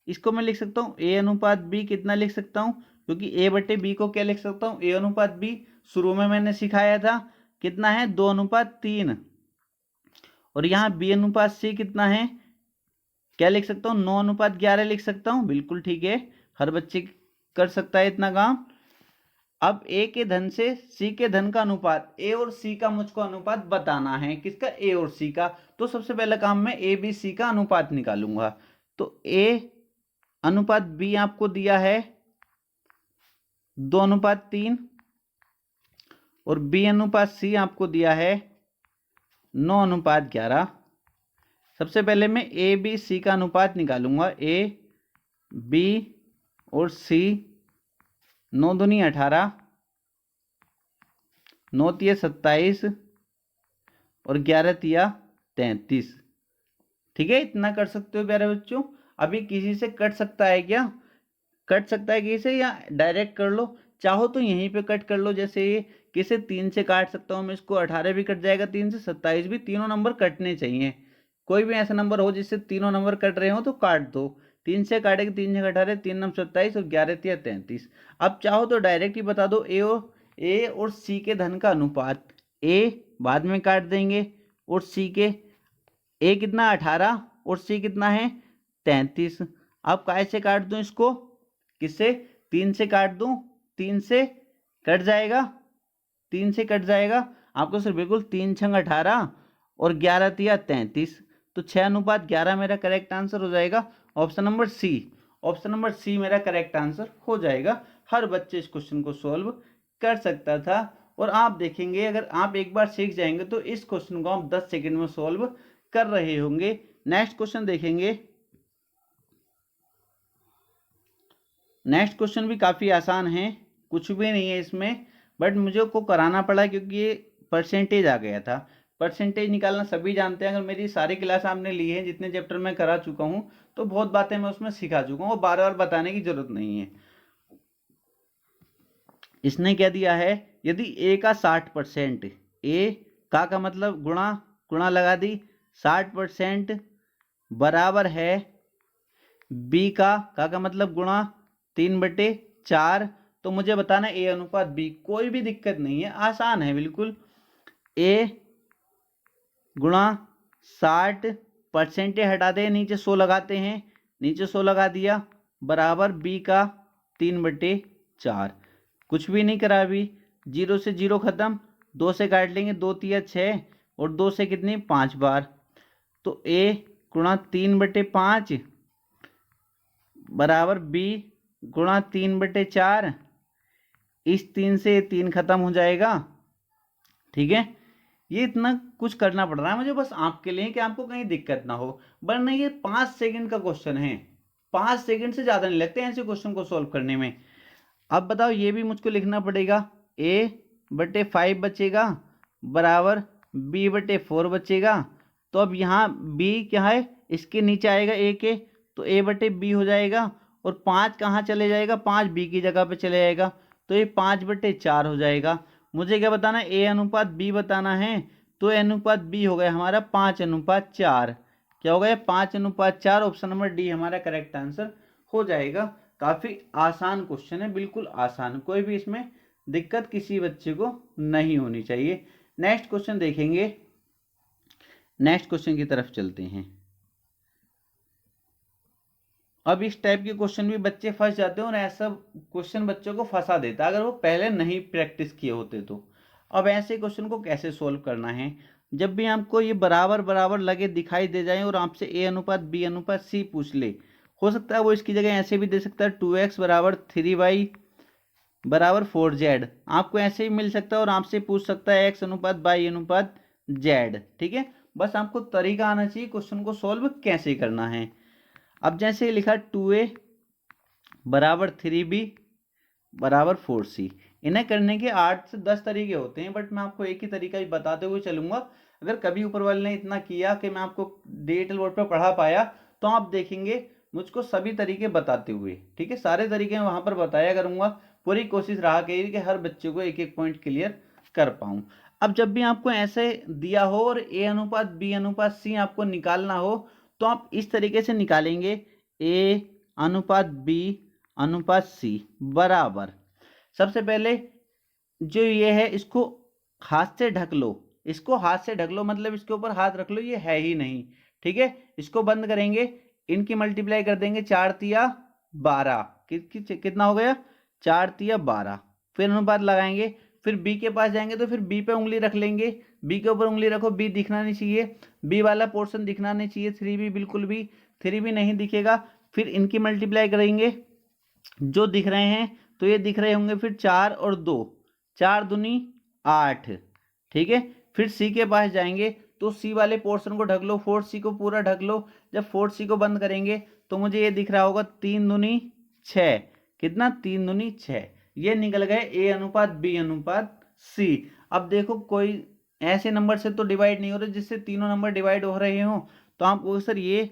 इसको मैं लिख सकता हूँ a अनुपात b, कितना लिख सकता हूँ, क्योंकि a/b को क्या लिख सकता हूँ, a अनुपात b शुरू में मैंने सिखाया था, कितना है 2:3। और यहाँ b अनुपात c कितना है, क्या लिख सकता हूँ 9:11 लिख सकता हूँ। बिल्कुल ठीक है, हर बच्चे कर सकता है इतना काम। अब a के धन से c के धन का अनुपात, a और c का मुझको अनुपात बताना है। किसका, a और c का। तो सबसे पहला काम मैं a b c का अनुपात निकालूंगा। तो a अनुपात b आपको दिया है 2:3 और b अनुपात c आपको दिया है 9:11। सबसे पहले मैं ए बी सी का अनुपात निकालूंगा। ए बी और सी, 9 दूनी 18, 9 तिया 27 और 11 तिया 33। ठीक है, इतना कर सकते हो प्यारे बच्चों। अभी किसी से कट सकता है क्या, कट सकता है किसी से, या डायरेक्ट कर लो। चाहो तो यहीं पे कट कर लो, जैसे ये किसे 3 से काट सकता हूँ मैं इसको, 18 भी कट जाएगा 3 से, 27 भी, तीनों नंबर कटने चाहिए। कोई भी ऐसा नंबर हो जिससे तीनों नंबर कट रहे हो तो काट दो। 3 से काटेगा 3 से 18, 3 9 27 और 11 तिया 33। अब चाहो तो डायरेक्ट ही बता दो ए और सी के धन का अनुपात। ए बाद में काट देंगे और सी के, ए कितना 18 और सी कितना है 33। अब कैसे काट दूं इसको, किससे, 3 से काट दूं, 3 से कट जाएगा, 3 से कट जाएगा आपको सर बिल्कुल। 3 छंग 18 और 11 तिया 33, तो 6:11 मेरा करेक्ट आंसर हो जाएगा। Option number C. Option number C मेरा करेक्ट आंसर हो जाएगा। हर बच्चे इस क्वेश्चन को सॉल्व कर सकता था। और आप देखेंगे अगर आप एक बार सीख जाएंगे तो इस क्वेश्चन को आप 10 सेकंड में सॉल्व कर रहे होंगे। नेक्स्ट क्वेश्चन देखेंगे। नेक्स्ट क्वेश्चन भी काफ़ी आसान है, कुछ भी नहीं है इसमें, बट मुझे को कराना पड़ा क्योंकि ये परसेंटेज आ गया था। परसेंटेज निकालना सभी जानते हैं, अगर मेरी सारी क्लास आपने ली है, जितने चैप्टर मैं करा चुका हूँ, तो बहुत बातें मैं उसमें सिखा चुका हूँ, बार बार बताने की जरूरत नहीं है। इसने क्या दिया है, यदि ए का 60%, ए का मतलब गुणा, गुणा लगा दी, 60% बराबर है बी का मतलब गुणा 3/4। तो मुझे बताना ए अनुपात बी। कोई भी दिक्कत नहीं है, आसान है बिल्कुल। ए गुणा 60% हटा दे, नीचे 100 लगाते हैं, नीचे 100 लगा दिया, बराबर बी का 3/4। कुछ भी नहीं करा अभी, 0 से 0 खत्म, 2 से काट लेंगे, 2 तिया 6 और 2 से कितनी 5 बार। तो ए गुणा 3/5 बराबर बी गुणा 3/4। इस 3 से 3 खत्म हो जाएगा। ठीक है, ये इतना कुछ करना पड़ रहा है मुझे बस आपके लिए कि आपको कहीं दिक्कत ना हो, वरना ये 5 सेकंड का क्वेश्चन है, 5 सेकंड से ज्यादा नहीं लगते ऐसे क्वेश्चन को सॉल्व करने में। अब बताओ, ये भी मुझको लिखना पड़ेगा, a/5 बचेगा बराबर b/4 बचेगा। तो अब यहाँ b क्या है, इसके नीचे आएगा a के, तो a/b हो जाएगा। और 5 कहाँ चले जाएगा, 5 b की जगह पे चले जाएगा, तो ये 5/4 हो जाएगा। मुझे क्या बताना, a अनुपात b बताना है, तो a अनुपात b हो गया हमारा 5:4। क्या हो गया, 5:4। ऑप्शन नंबर डी हमारा करेक्ट आंसर हो जाएगा। काफी आसान क्वेश्चन है, बिल्कुल आसान, कोई भी इसमें दिक्कत किसी बच्चे को नहीं होनी चाहिए। नेक्स्ट क्वेश्चन देखेंगे। नेक्स्ट क्वेश्चन की तरफ चलते हैं। अब इस टाइप के क्वेश्चन भी बच्चे फंस जाते हैं, और ऐसा क्वेश्चन बच्चों को फंसा देता है अगर वो पहले नहीं प्रैक्टिस किए होते तो। अब ऐसे क्वेश्चन को कैसे सोल्व करना है, जब भी आपको ये बराबर बराबर लगे दिखाई दे जाए और आपसे a अनुपात b अनुपात c पूछ ले, हो सकता है वो इसकी जगह ऐसे भी दे सकता है, 2x बराबर 3y बराबर 4z, आपको ऐसे ही मिल सकता है। और आपसे पूछ सकता है x अनुपात y अनुपात z। ठीक है, बस आपको तरीका आना चाहिए क्वेश्चन को सोल्व कैसे करना है। अब जैसे लिखा 2a बराबर 3b बराबर 4c, इन्हें करने के 8 से 10 तरीके होते हैं, बट मैं आपको एक ही तरीका ही बताते हुए चलूंगा। अगर कभी ऊपर वाले ने इतना किया कि मैं आपको डिजिटल बोर्ड पर पढ़ा पाया, तो आप देखेंगे मुझको सभी तरीके बताते हुए। ठीक है, सारे तरीके मैं वहां पर बताया करूंगा, पूरी कोशिश रहा करिए कि हर बच्चे को एक एक पॉइंट क्लियर कर पाऊं। अब जब भी आपको ऐसे दिया हो और a अनुपात b अनुपात c आपको निकालना हो, तो आप इस तरीके से निकालेंगे, a अनुपात b अनुपात c बराबर, सबसे पहले जो ये है इसको हाथ से ढक लो, इसको हाथ से ढक लो, मतलब इसके ऊपर हाथ रख लो, ये है ही नहीं। ठीक है, इसको बंद करेंगे, इनकी मल्टीप्लाई कर देंगे, 4 तिया 12, कितना हो गया, 4 तिया 12। फिर अनुपात लगाएंगे, फिर b के पास जाएंगे तो फिर b पे उंगली रख लेंगे, b के ऊपर उंगली रखो, b दिखना नहीं चाहिए, b वाला पोर्शन दिखना नहीं चाहिए, 3b बिल्कुल भी, 3b नहीं दिखेगा। फिर इनकी मल्टीप्लाई करेंगे, जो दिख रहे हैं तो ये दिख रहे होंगे, फिर 4 और 2, 4 दूनी 8। ठीक है, फिर सी के पास जाएंगे तो सी वाले पोर्शन को ढक लो, 4c को पूरा ढक लो। जब 4c को बंद करेंगे तो मुझे ये दिख रहा होगा 3 दूनी 6, कितना 3 दूनी 6, ये निकल गए a अनुपात b अनुपात c। अब देखो कोई ऐसे नंबर से तो डिवाइड नहीं हो रहे जिससे तीनों नंबर डिवाइड हो रहे हो, तो आप सर ये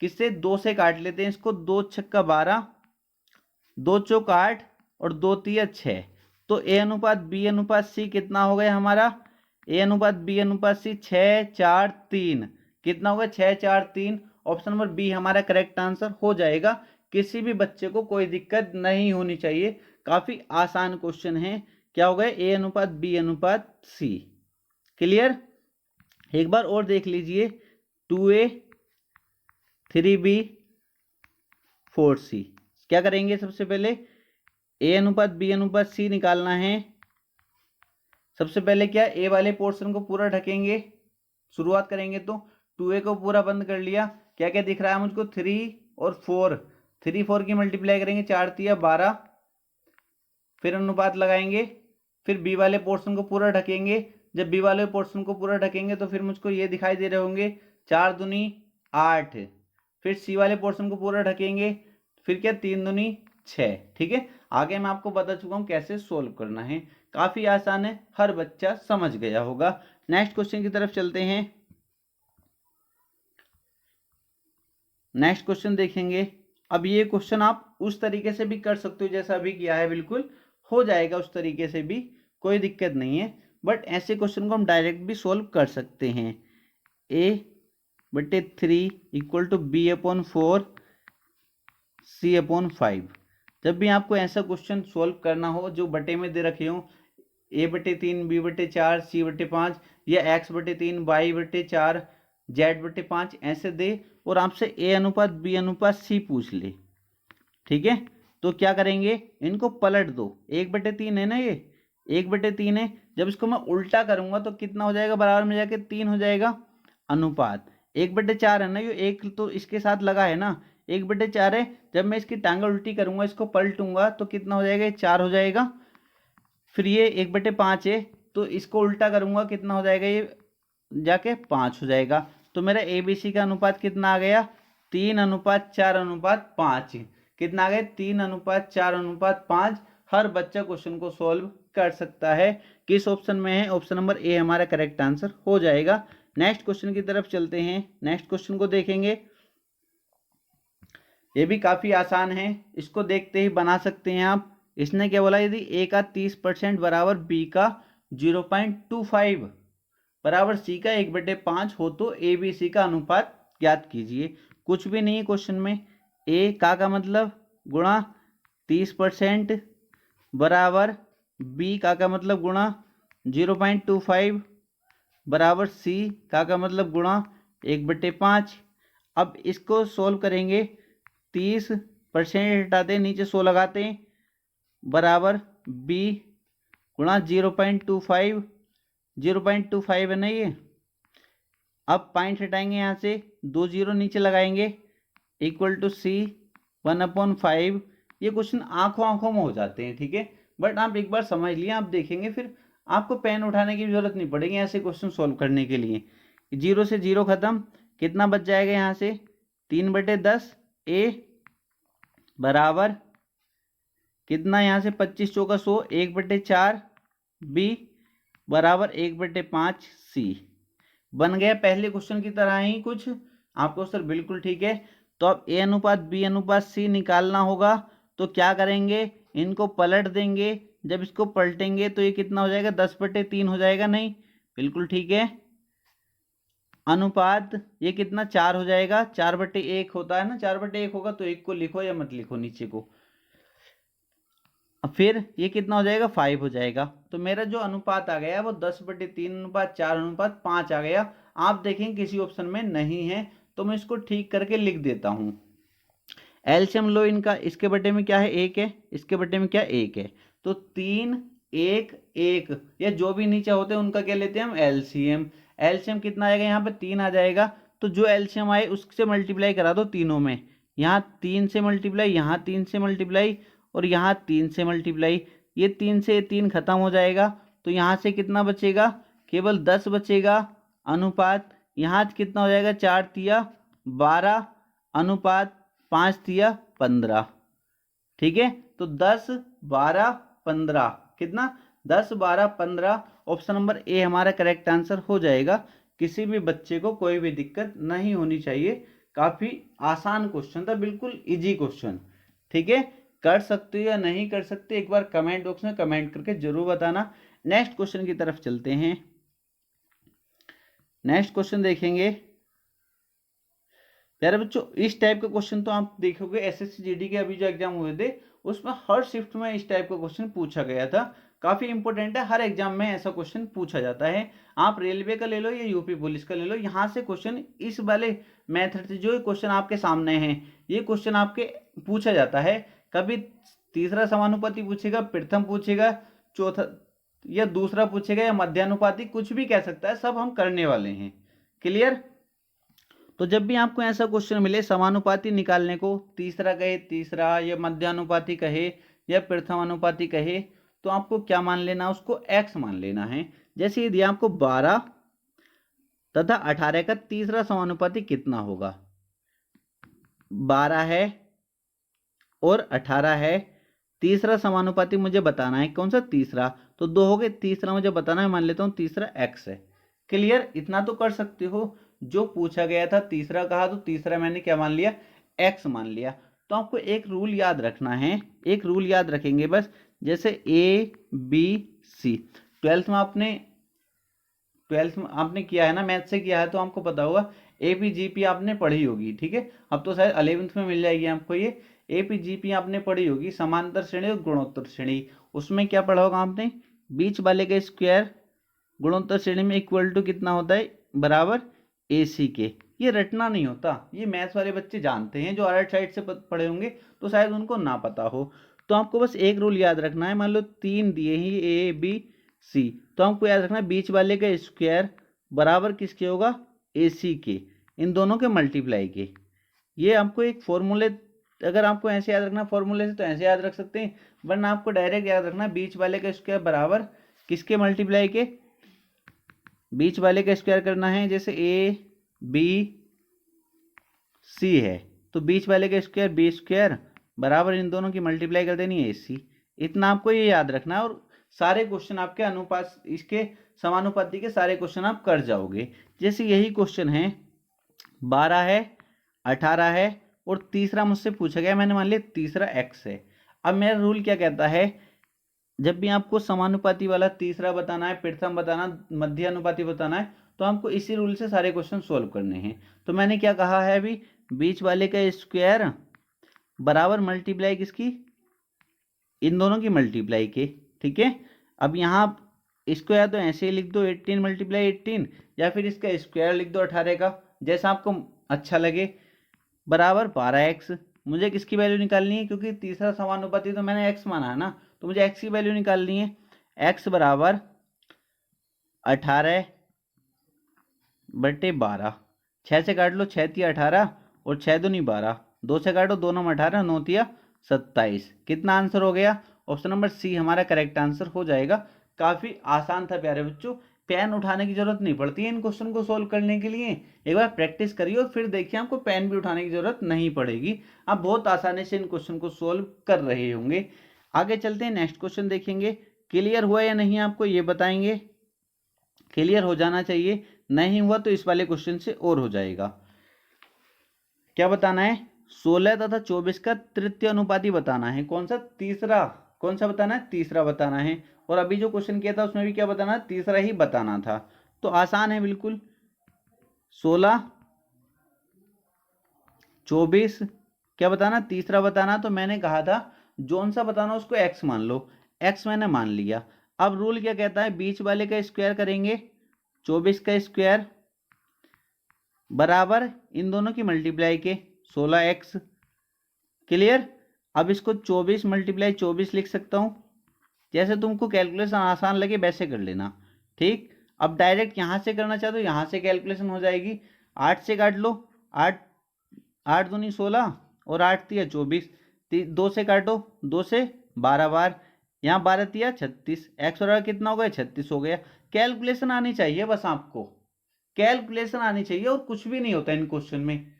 किससे, 2 से काट लेते हैं इसको, 2 छक्का 12, 2 चौक 8 और 2 तिया 6। तो a अनुपात b अनुपात c कितना हो गया हमारा, a अनुपात b अनुपात c 6 4 3, कितना होगा 6 4 3। ऑप्शन नंबर बी हमारा करेक्ट आंसर हो जाएगा। किसी भी बच्चे को कोई दिक्कत नहीं होनी चाहिए, काफी आसान क्वेश्चन है। क्या हो गया, a अनुपात b अनुपात c। क्लियर, एक बार और देख लीजिए, 2a 3b 4c। क्या करेंगे, सबसे पहले a अनुपात b अनुपात c निकालना है। सबसे पहले क्या, a वाले पोर्शन को पूरा ढकेंगे, शुरुआत करेंगे तो 2a को पूरा बंद कर लिया, क्या क्या दिख रहा है मुझको, 3 और 4, 3 4 की मल्टीप्लाई करेंगे, 4 तिया 12, फिर अनुपात लगाएंगे, फिर बी वाले पोर्शन को पूरा ढकेंगे। जब बी वाले पोर्शन को पूरा ढकेंगे तो फिर मुझको ये दिखाई दे रहे होंगे 4 दूनी 8, फिर सी वाले पोर्शन को पूरा ढकेंगे, फिर क्या 3 दूनी 6। ठीक है, आगे मैं आपको बता चुका हूँ कैसे सोल्व करना है, काफी आसान है, हर बच्चा समझ गया होगा। नेक्स्ट क्वेश्चन की तरफ चलते हैं। नेक्स्ट क्वेश्चन देखेंगे। अब ये क्वेश्चन आप उस तरीके से भी कर सकते हो जैसा अभी किया है, बिल्कुल हो जाएगा उस तरीके से भी, कोई दिक्कत नहीं है। बट ऐसे क्वेश्चन को हम डायरेक्ट भी सोल्व कर सकते हैं। a/3 equal to b/4 c/5। जब भी आपको ऐसा क्वेश्चन सोल्व करना हो जो बटे में दे रखे हो, a/3 b/4 c/5 या x/3 y/4 z/5 ऐसे दे और आपसे a अनुपात b अनुपात c पूछ ले, ठीक है, तो क्या करेंगे, इनको पलट दो। 1/3 है ना, ये 1/3 है, जब इसको मैं उल्टा करूंगा तो कितना हो जाएगा, बराबर में जाके 3 हो जाएगा। अनुपात 1/4 है ना, ये एक तो इसके साथ लगा है ना, 1/4 है, जब मैं इसकी टांगे उल्टी करूंगा, इसको पलटूंगा तो कितना हो जाएगा, 4 हो जाएगा। फिर ये 1/5 है, तो इसको उल्टा करूंगा, कितना हो जाएगा, ये जाके 5 हो जाएगा। तो मेरा ABC का अनुपात कितना आ गया, 3:4:5। कितना आ गया, 3:4:5। हर बच्चा क्वेश्चन को सोल्व कर सकता है। किस ऑप्शन में है, ऑप्शन नंबर ए हमारा करेक्ट आंसर हो जाएगा। नेक्स्ट क्वेश्चन की तरफ चलते हैं। नेक्स्ट क्वेश्चन को देखेंगे, ये भी काफी आसान है, इसको देखते ही बना सकते हैं आप। इसने क्या बोला, यदि ए का 30% बराबर बी का 0.25 बराबर सी का 1/5 हो तो ए बी सी का अनुपात ज्ञात कीजिए। कुछ भी नहीं है क्वेश्चन में, ए का मतलब गुणा 30% बराबर बी का मतलब गुणा 0.25 बराबर सी का मतलब गुणा 1/5। अब इसको सोल्व करेंगे, 30% हटाते नीचे 100 लगाते हैं बराबर बी गुणा 0.25, 0.25 है ना ये। अब पॉइंट हटाएंगे यहाँ से, 2 0 नीचे लगाएंगे, इक्वल टू सी 1/5। ये क्वेश्चन आंखों आंखों में हो जाते हैं, ठीक है, बट आप एक बार समझ लिए, आप देखेंगे फिर आपको पेन उठाने की जरूरत नहीं पड़ेगी ऐसे क्वेश्चन सोल्व करने के लिए। 0 से 0 खत्म, कितना बच जाएगा यहाँ से, 3/10 ए बराबर कितना, यहाँ से 25 चौका 100, 1/4 बी बराबर 1/5 सी। बन गया पहले क्वेश्चन की तरह ही कुछ आपको सर, बिल्कुल ठीक है। तो अब ए अनुपात बी अनुपात सी निकालना होगा, तो क्या करेंगे, इनको पलट देंगे। जब इसको पलटेंगे तो ये कितना हो जाएगा, 10/3 हो जाएगा, नहीं बिल्कुल ठीक है। अनुपात ये कितना, 4 हो जाएगा, 4/1 होता है ना, 4/1 होगा तो 1 को लिखो या मत लिखो नीचे को। फिर ये कितना हो जाएगा, 5 हो जाएगा। तो मेरा जो अनुपात आ गया वो 10/3:4:5 आ गया। आप देखें किसी ऑप्शन में नहीं है, तो मैं इसको ठीक करके लिख देता हूं। एलसीएम लो इनका, इसके बटे में क्या है, 1 है, इसके बटे में क्या 1 है, तो 3 1 1, या जो भी नीचे होते हैं उनका क्या लेते हैं हम, एलसीएम। एलसीएम कितना आएगा, यहाँ पे 3 आ जाएगा, तो जो एलसीएम आए उससे मल्टीप्लाई करा दो तीनों में, यहाँ 3 से मल्टीप्लाई, यहाँ 3 से मल्टीप्लाई और यहाँ 3 से मल्टीप्लाई। ये 3 से 3 खत्म हो जाएगा, तो यहाँ से कितना बचेगा, केवल 10 बचेगा। अनुपात यहाँ कितना हो जाएगा, 4 तिया 12 अनुपात 5 तिया 15, ठीक है। तो 10 12 15 कितना, 10 12 15। ऑप्शन नंबर ए हमारा करेक्ट आंसर हो जाएगा। किसी भी बच्चे को कोई भी दिक्कत नहीं होनी चाहिए, काफी आसान क्वेश्चन था, बिल्कुल इजी क्वेश्चन, ठीक है। कर सकते हो या नहीं कर सकते, एक बार कमेंट बॉक्स में कमेंट करके जरूर बताना। नेक्स्ट क्वेश्चन की तरफ चलते हैं। नेक्स्ट क्वेश्चन देखेंगे। प्यारे बच्चों, इस टाइप का क्वेश्चन तो आप देखोगे एसएससी जीडी के अभी जो एग्जाम हुए थे उसमें हर शिफ्ट में इस टाइप का क्वेश्चन पूछा गया था। काफी इंपॉर्टेंट है, हर एग्जाम में ऐसा क्वेश्चन पूछा जाता है। आप रेलवे का ले लो या यूपी पुलिस का ले लो, यहाँ से क्वेश्चन इस वाले मेथड से जो क्वेश्चन आपके सामने है, ये क्वेश्चन आपके पूछा जाता है। कभी तीसरा समानुपाती पूछेगा, प्रथम पूछेगा, चौथा या दूसरा पूछेगा, या मध्यानुपाती, कुछ भी कह सकता है, सब हम करने वाले हैं। क्लियर। तो जब भी आपको ऐसा क्वेश्चन मिले समानुपाती निकालने को, तीसरा कहे तीसरा, या मध्यानुपाती कहे या प्रथमानुपाती कहे, तो आपको क्या मान लेना, उसको x मान लेना है। जैसे यदि आपको 12 तथा 18 का तीसरा समानुपाती कितना होगा, 12 है और 18 है, तीसरा समानुपाती मुझे बताना है, कौन सा तीसरा, तो 2 हो गए, तीसरा मुझे बताना है, मान लेता हूं तीसरा x है। क्लियर, इतना तो कर सकते हो। जो पूछा गया था तीसरा कहा, तो तीसरा मैंने क्या मान लिया, x मान लिया। तो आपको एक रूल याद रखना है, एक रूल याद रखेंगे बस, जैसे a b c, ट्वेल्थ में आपने किया है ना, मैथ से किया है, तो आपको पता होगा APGP आपने पढ़ी होगी, ठीक है। अब तो शायद 11th में मिल जाएगी आपको ये। APGP आपने पढ़ी होगी, समांतर श्रेणी और गुणोत्तर श्रेणी। उसमें क्या पढ़ा होगा आपने, बीच वाले का स्क्वायर गुणोत्तर श्रेणी में इक्वल टू कितना होता है, बराबर AC के। ये रटना नहीं होता, ये मैथ्स वाले बच्चे जानते हैं, जो अलग साइड से पढ़े होंगे तो शायद उनको ना पता हो। तो आपको बस एक रूल याद रखना है, मान लो 3 दिए ही ABC, तो हमको याद रखना है बीच वाले का स्क्वायर बराबर किसके होगा, AC के, इन दोनों के मल्टीप्लाई के। ये आपको एक फॉर्मूले, अगर आपको ऐसे याद रखना फॉर्मूले से तो ऐसे याद रख सकते हैं, वरना आपको डायरेक्ट याद रखना बीच वाले का स्क्वायर बराबर किसके मल्टीप्लाई के, बीच वाले का स्क्वायर करना है, जैसे ABC है तो बीच वाले का स्क्वायर B स्क्वायर बराबर इन दोनों की मल्टीप्लाई कर देनी है AC। इतना आपको ये याद रखना है, और सारे क्वेश्चन आपके अनुपात, इसके समानुपाती के सारे क्वेश्चन आप कर जाओगे। जैसे यही क्वेश्चन है, 12 है, 18 है, और तीसरा मुझसे पूछा गया, मैंने मान लिया तीसरा x है। अब मेरा रूल क्या कहता है, जब भी आपको समानुपाती वाला तीसरा बताना है, प्रथम बताना, मध्य अनुपाती बताना है, तो आपको इसी रूल से सारे क्वेश्चन सोल्व करने हैं। तो मैंने क्या कहा है अभी, बीच वाले का स्क्वायर बराबर मल्टीप्लाई किसकी, इन दोनों की मल्टीप्लाई के, ठीक है। अब यहाँ इसको या तो ऐसे ही लिख दो 18 मल्टीप्लाई 18, या फिर इसका स्क्वायर लिख दो 18 का, जैसा आपको अच्छा लगे, बराबर 12x। मुझे किसकी वैल्यू निकालनी है, क्योंकि तीसरा समानुपाती तो मैंने x माना है ना, तो मुझे x की वैल्यू निकालनी है। x बराबर 18/12, 6 से काट लो, 6 तिया 18 और 6 दूनी 12, 2 से काटो, 2 9 18, 9 तिया 27। कितना आंसर हो गया, ऑप्शन नंबर सी हमारा करेक्ट आंसर हो जाएगा। काफी आसान था प्यारे बच्चों, पेन उठाने की जरूरत नहीं पड़ती है इन क्वेश्चन को सोल्व करने के लिए। एक बार प्रैक्टिस करिए और फिर देखिए आपको पेन भी उठाने की जरूरत नहीं पड़ेगी, आप बहुत आसानी से इन क्वेश्चन को सोल्व कर रहे होंगे। आगे चलते हैं, नेक्स्ट क्वेश्चन देखेंगे। क्लियर हुआ या नहीं आपको ये बताएंगे, क्लियर हो जाना चाहिए, नहीं हुआ तो इस वाले क्वेश्चन से और हो जाएगा। क्या बताना है, 16 तथा 24 का तृतीय अनुपाती बताना है। कौन सा, तीसरा, कौन सा बताना है, तीसरा बताना है। और अभी जो क्वेश्चन किया था उसमें भी क्या बताना है, तीसरा ही बताना था। तो आसान है बिल्कुल, 16 24 क्या बताना, तीसरा बताना। तो मैंने कहा था जोन सा बताना उसको x मान लो, x मैंने मान लिया। अब रूल क्या कहता है, बीच वाले का स्क्वायर करेंगे, 24 का स्क्वायर बराबर इन दोनों की मल्टीप्लाई के 16x। क्लियर, अब इसको 24 मल्टीप्लाई 24 लिख सकता हूं, जैसे तुमको कैलकुलेशन आसान लगे वैसे कर लेना, ठीक। अब डायरेक्ट यहां से करना चाहते हो, यहां से कैलकुलेशन हो जाएगी, 8 से काट लो, 8 दूनी 16 और 8 तिया 24, 2 से काटो, 2 से 12 बार, यहाँ 12 तिया 36, एक्स बराबर कितना हो गया, 36 हो गया। कैलकुलेशन आनी चाहिए, बस आपको कैलकुलेशन आनी चाहिए, और कुछ भी नहीं होता इन क्वेश्चन में,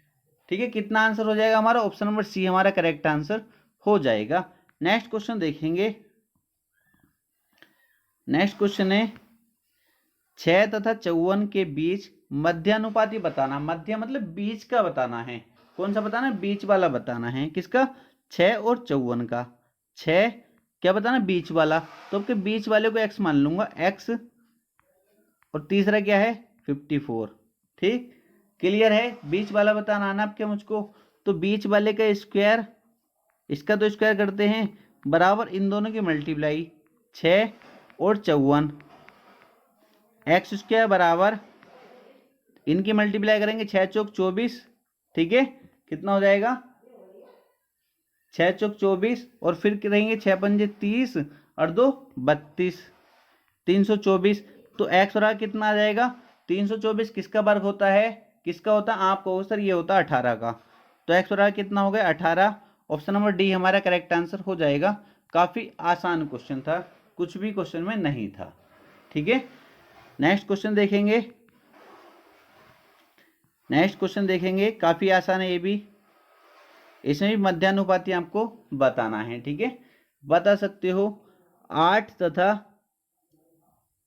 ठीक है। कितना आंसर हो जाएगा हमारा, ऑप्शन नंबर सी हमारा करेक्ट आंसर हो जाएगा। नेक्स्ट क्वेश्चन देखेंगे, नेक्स्ट क्वेश्चन है 6 तथा 54 के बीच मध्यानुपाती बताना। मध्य मतलब बीच का बताना है, कौन सा बताना है, बीच वाला बताना है। किसका, 6 और 54 का। 6 क्या बताना, बीच वाला, तो आपके बीच वाले को x मान लूंगा, x, और तीसरा क्या है 54, ठीक। क्लियर है, बीच वाला बताना है ना आपके मुझको। तो बीच वाले का स्क्वायर, इसका तो स्क्वायर करते हैं, बराबर इन दोनों की मल्टीप्लाई 6 और 54, एक्स स्क्वायर बराबर इनकी मल्टीप्लाई करेंगे 6 चौक 24, ठीक है। कितना हो जाएगा, 6 चौक 24, और फिर करेंगे 6 पंजे 30 और 2 32, 324। तो एक्स बराबर कितना आ जाएगा, 324 किसका वर्ग होता है, किसका होता है, आप कहो सर ये होता है 18 का। तो x बराबर कितना हो गया 18। ऑप्शन नंबर डी हमारा करेक्ट आंसर हो जाएगा। काफ़ी आसान क्वेश्चन था, कुछ भी क्वेश्चन में नहीं था। ठीक है, नेक्स्ट क्वेश्चन देखेंगे। नेक्स्ट क्वेश्चन देखेंगे, काफ़ी आसान है ये भी। इसमें भी मध्यानुपाती आपको बताना है। ठीक है, बता सकते हो 8 तथा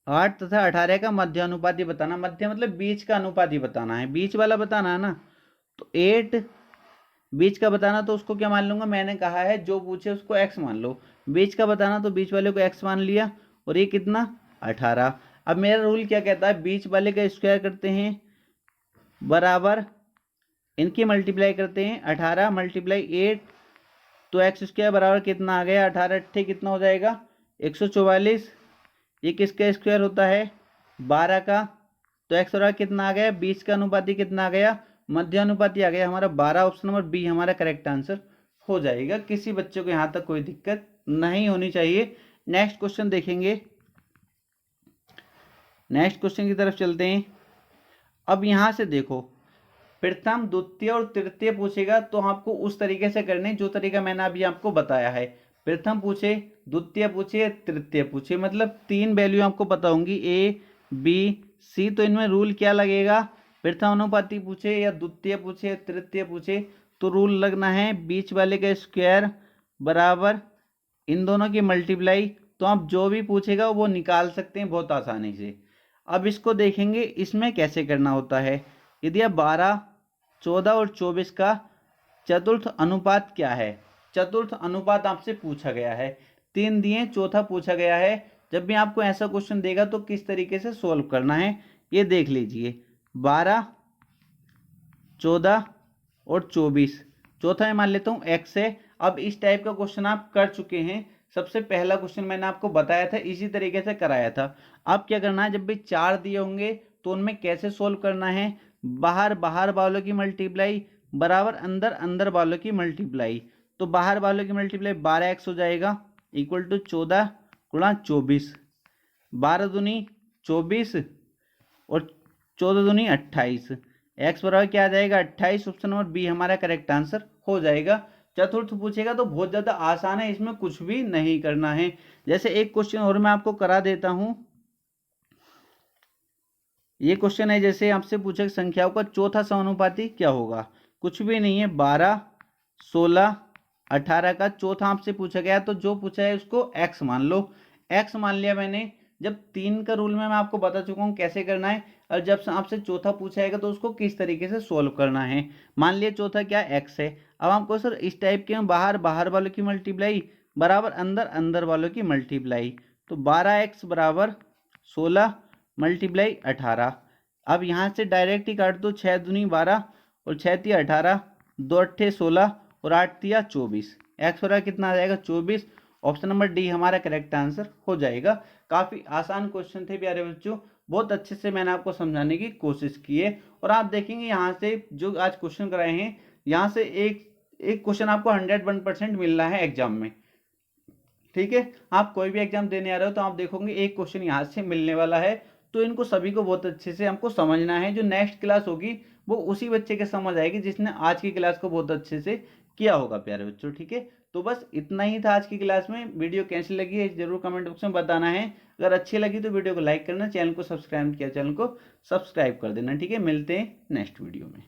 18 का मध्यानुपाती बताना। मध्य मतलब बीच का अनुपाती बताना है, बीच वाला बताना है ना। तो 8 बीच का बताना, तो उसको क्या मान लूंगा, मैंने कहा है जो पूछे उसको x मान लो। बीच का बताना तो बीच वाले को x मान लिया, और ये कितना 18। अब मेरा रूल क्या कहता है, बीच वाले का स्क्वायर करते हैं बराबर इनकी मल्टीप्लाई करते हैं, 18 मल्टीप्लाई 8, तो एक्स स्क्वायर बराबर कितना आ गया, 18 अट्ठे कितना हो जाएगा 144। ये किसका स्क्वायर होता है 12 का। तो एक्स बराबर कितना आ गया, बीच का अनुपाती कितना आ गया, मध्य अनुपाती आ गया हमारा 12। ऑप्शन नंबर बी हमारा करेक्ट आंसर हो जाएगा। किसी बच्चे को यहाँ तक कोई दिक्कत नहीं होनी चाहिए। नेक्स्ट क्वेश्चन देखेंगे, नेक्स्ट क्वेश्चन की तरफ चलते हैं। अब यहाँ से देखो, प्रथम द्वितीय और तृतीय पूछेगा तो आपको उस तरीके से करने जो तरीका मैंने अभी आपको बताया है। प्रथम पूछे, द्वितीय पूछे, तृतीय पूछे, मतलब 3 वैल्यू आपको पता होंगी ए बी सी। तो इनमें रूल क्या लगेगा, प्रथम अनुपाती पूछे या द्वितीय पूछे तृतीय पूछे, तो रूल लगना है बीच वाले का स्क्वायर बराबर इन दोनों की मल्टीप्लाई। तो आप जो भी पूछेगा वो निकाल सकते हैं बहुत आसानी से। अब इसको देखेंगे इसमें कैसे करना होता है। यदि आप 12, 14 और 24 का चतुर्थ अनुपात क्या है, चतुर्थ अनुपात आपसे पूछा गया है। 3 दिए, चौथा पूछा गया है। जब भी आपको ऐसा क्वेश्चन देगा तो किस तरीके से सोल्व करना है ये देख लीजिए। 12, 14 और 24, चौथा मैं मान लेता हूँ x है। अब इस टाइप का क्वेश्चन आप कर चुके हैं, सबसे पहला क्वेश्चन मैंने आपको बताया था, इसी तरीके से कराया था। अब क्या करना है, जब भी 4 दिए होंगे तो उनमें कैसे सोल्व करना है, बाहर बाहर वालों की मल्टीप्लाई बराबर अंदर अंदर वालों की मल्टीप्लाई। तो बाहर वालों की मल्टीप्लाई 12x हो जाएगा इक्वल टू 14 गुणा 24। 12 दूनी 24 और 14 दूनी 28। एक्स बराबर क्या आ जाएगा 28। ऑप्शन नंबर बी हमारा करेक्ट आंसर हो जाएगा। चतुर्थ पूछेगा तो बहुत ज़्यादा आसान है, इसमें कुछ भी नहीं करना है। जैसे एक क्वेश्चन और मैं आपको करा देता हूं। ये क्वेश्चन है, जैसे आपसे पूछे संख्याओं का चौथा समानुपाती क्या होगा, कुछ भी नहीं है, 12, 16, 18 का चौथा आपसे पूछा गया, तो जो पूछा है उसको x मान लो। x मान लिया मैंने। जब 3 का रूल में मैं आपको बता चुका हूँ कैसे करना है, और जब आपसे चौथा पूछा जाएगा तो उसको किस तरीके से सोल्व करना है। मान लिया चौथा क्या x है। अब आपको सर इस टाइप के बाहर बाहर वालों की मल्टीप्लाई बराबर अंदर अंदर वालों की मल्टीप्लाई। तो 12x बराबर 16 मल्टीप्लाई 18। अब यहाँ से डायरेक्ट ही काट दो, 6 दूनी 12 और 6 तिया 18, 2 अट्ठे 16 और 8 तिया 24। एक्स बराबर कितना आ जाएगा 24। ऑप्शन नंबर डी हमारा करेक्ट आंसर हो जाएगा। काफ़ी आसान क्वेश्चन थे प्यारे बच्चों, बहुत अच्छे से मैंने आपको समझाने की कोशिश की है। और आप देखेंगे यहाँ से जो आज क्वेश्चन कराए हैं, यहाँ से एक एक क्वेश्चन आपको 101% मिल रहा है एग्जाम में। ठीक है, आप कोई भी एग्जाम देने आ रहे हो तो आप देखोगे एक क्वेश्चन यहाँ से मिलने वाला है। तो इनको सभी को बहुत अच्छे से हमको समझना है। जो नेक्स्ट क्लास होगी वो उसी बच्चे के समझ आएगी जिसने आज की क्लास को बहुत अच्छे से किया होगा प्यारे बच्चों। ठीक है, तो बस इतना ही था आज की क्लास में। वीडियो कैसी लगी है जरूर कमेंट बॉक्स में बताना है। अगर अच्छी लगी तो वीडियो को लाइक करना, चैनल को सब्सक्राइब किया चैनल को सब्सक्राइब कर देना। ठीक है, मिलते हैं नेक्स्ट वीडियो में।